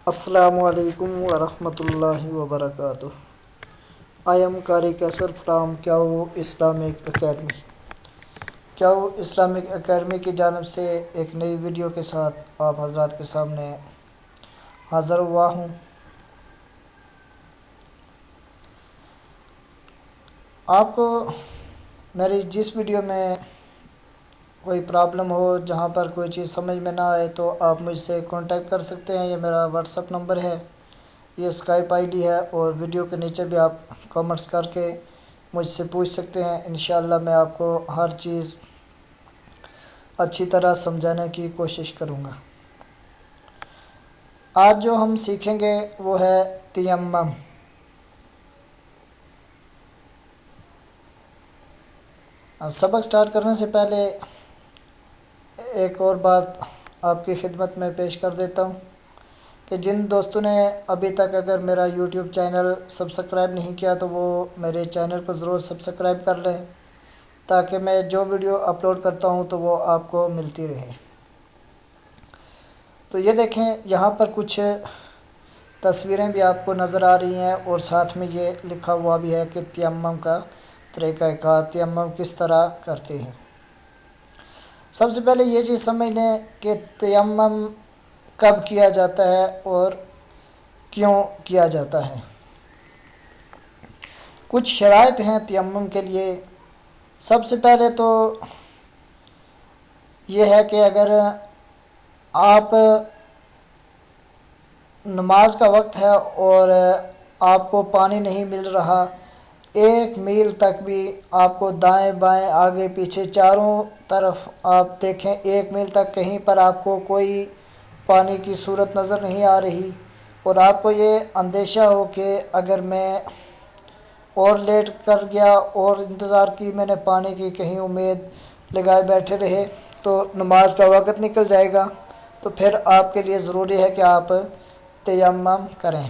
السلام علیکم ورحمۃ اللہ وبرکاتہ. I am Qari Kaisar from کیاؤ اسلامک اکیڈمی. کیاؤ اسلامک اکیڈمی کی جانب سے ایک نئی ویڈیو کے ساتھ آپ حضرات کے سامنے حاضر ہوا ہوں. آپ کو میری جس ویڈیو میں کوئی پرابلم ہو، جہاں پر کوئی چیز سمجھ میں نہ آئے، تو آپ مجھ سے کانٹیکٹ کر سکتے ہیں. یہ میرا واٹس ایپ نمبر ہے، یہ اسکائپ آئی ڈی ہے، اور ویڈیو کے نیچے بھی آپ کامنٹس کر کے مجھ سے پوچھ سکتے ہیں. انشاءاللہ میں آپ کو ہر چیز اچھی طرح سمجھانے کی کوشش کروں گا. آج جو ہم سیکھیں گے وہ ہے تیمم. سبق سٹارٹ کرنے سے پہلے ایک اور بات آپ کی خدمت میں پیش کر دیتا ہوں کہ جن دوستوں نے ابھی تک اگر میرا یوٹیوب چینل سبسکرائب نہیں کیا تو وہ میرے چینل کو ضرور سبسکرائب کر لیں، تاکہ میں جو ویڈیو اپلوڈ کرتا ہوں تو وہ آپ کو ملتی رہے. تو یہ دیکھیں، یہاں پر کچھ تصویریں بھی آپ کو نظر آ رہی ہیں، اور ساتھ میں یہ لکھا ہوا بھی ہے کہ تیمم کا طریقہ کار، تیمم کس طرح کرتے ہیں. سب سے پہلے یہ چیز سمجھ لیں کہ تیمم کب کیا جاتا ہے اور کیوں کیا جاتا ہے. کچھ شرائط ہیں تیمم کے لیے. سب سے پہلے تو یہ ہے کہ اگر آپ نماز کا وقت ہے اور آپ کو پانی نہیں مل رہا، 1 میل تک بھی آپ کو دائیں بائیں آگے پیچھے چاروں طرف آپ دیکھیں، 1 میل تک کہیں پر آپ کو کوئی پانی کی صورت نظر نہیں آ رہی، اور آپ کو یہ اندیشہ ہو کہ اگر میں اور لیٹ کر گیا اور انتظار کی میں نے پانی کی، کہیں امید لگائے بیٹھے رہے تو نماز کا وقت نکل جائے گا، تو پھر آپ کے لیے ضروری ہے کہ آپ تیمم کریں.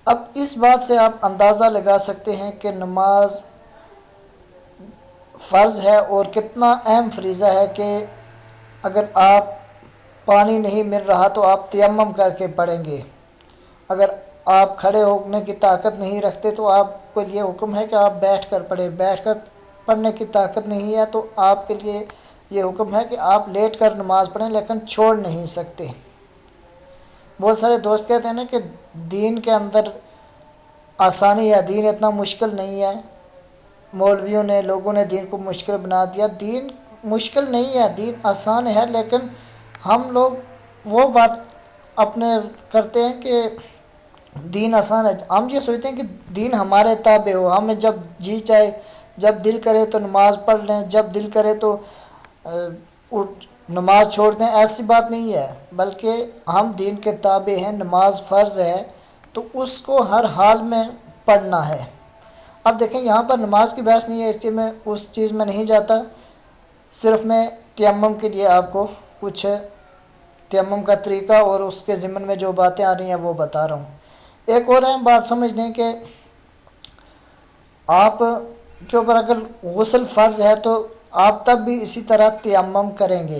اب اس بات سے آپ اندازہ لگا سکتے ہیں کہ نماز فرض ہے اور کتنا اہم فریضہ ہے کہ اگر آپ پانی نہیں مل رہا تو آپ تیمم کر کے پڑھیں گے. اگر آپ کھڑے ہونے کی طاقت نہیں رکھتے تو آپ کو یہ حکم ہے کہ آپ بیٹھ کر پڑھیں. بیٹھ کر پڑھنے کی طاقت نہیں ہے تو آپ کے لیے یہ حکم ہے کہ آپ لیٹ کر نماز پڑھیں، لیکن چھوڑ نہیں سکتے. بہت سارے دوست کہتے ہیں نا کہ دین کے اندر آسانی ہے، دین اتنا مشکل نہیں ہے. مولویوں نے، لوگوں نے دین کو مشکل بنا دیا. دین مشکل نہیں ہے، دین آسان ہے، لیکن ہم لوگ وہ بات اپنے کرتے ہیں کہ دین آسان ہے. ہم یہ سوچتے ہیں کہ دین ہمارے تابع ہو، ہمیں جب جی چاہے، جب دل کرے تو نماز پڑھ لیں، جب دل کرے تو نماز چھوڑ دیں. ایسی بات نہیں ہے، بلکہ ہم دین کے تابع ہیں. نماز فرض ہے تو اس کو ہر حال میں پڑھنا ہے. اب دیکھیں، یہاں پر نماز کی بحث نہیں ہے، اس لیے میں اس چیز میں نہیں جاتا. صرف میں تیمم کے لیے آپ کو کچھ تیمم کا طریقہ اور اس کے ضمن میں جو باتیں آ رہی ہیں وہ بتا رہا ہوں. ایک اور اہم بات سمجھ لیں کہ آپ کے اوپر اگر غسل فرض ہے تو آپ تب بھی اسی طرح تیمم کریں گے.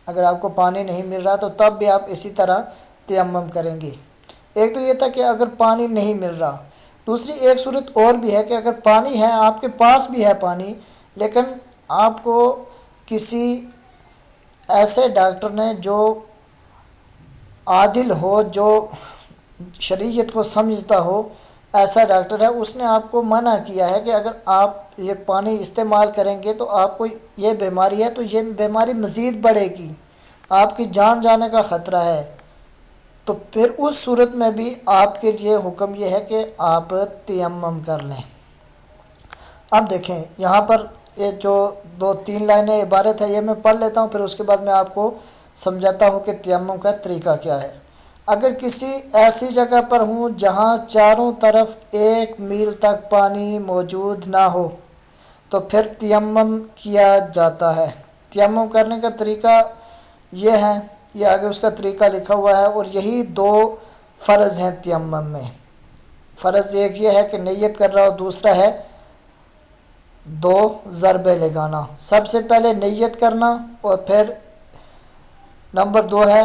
اگر آپ کو پانی نہیں مل رہا تو تب بھی آپ اسی طرح تیمم کریں گے. ایک تو یہ تھا کہ اگر پانی نہیں مل رہا. دوسری ایک صورت اور بھی ہے کہ اگر پانی ہے، آپ کے پاس بھی ہے پانی، لیکن آپ کو کسی ایسے ڈاکٹر نے جو عادل ہو، جو شریعت کو سمجھتا ہو، ایسا ڈاکٹر ہے، اس نے آپ کو منع کیا ہے کہ اگر آپ یہ پانی استعمال کریں گے تو آپ کو یہ بیماری ہے تو یہ بیماری مزید بڑھے گی، آپ کی جان جانے کا خطرہ ہے. تو پھر اس صورت میں بھی آپ کے لیے حکم یہ ہے کہ آپ تیمم کر لیں. اب دیکھیں، یہاں پر یہ جو 2-3 لائنیں عبارت ہے یہ میں پڑھ لیتا ہوں، پھر اس کے بعد میں آپ کو سمجھاتا ہوں کہ تیمم کا طریقہ کیا ہے. اگر کسی ایسی جگہ پر ہوں جہاں چاروں طرف 1 میل تک پانی موجود نہ ہو تو پھر تیمم کیا جاتا ہے. تیمم کرنے کا طریقہ یہ ہے، یہ آگے اس کا طریقہ لکھا ہوا ہے، اور یہی 2 فرض ہیں تیمم میں. فرض ایک یہ ہے کہ نیت کر رہا ہو، دوسرا ہے 2 ضربے لگانا. سب سے پہلے نیت کرنا، اور پھر نمبر 2 ہے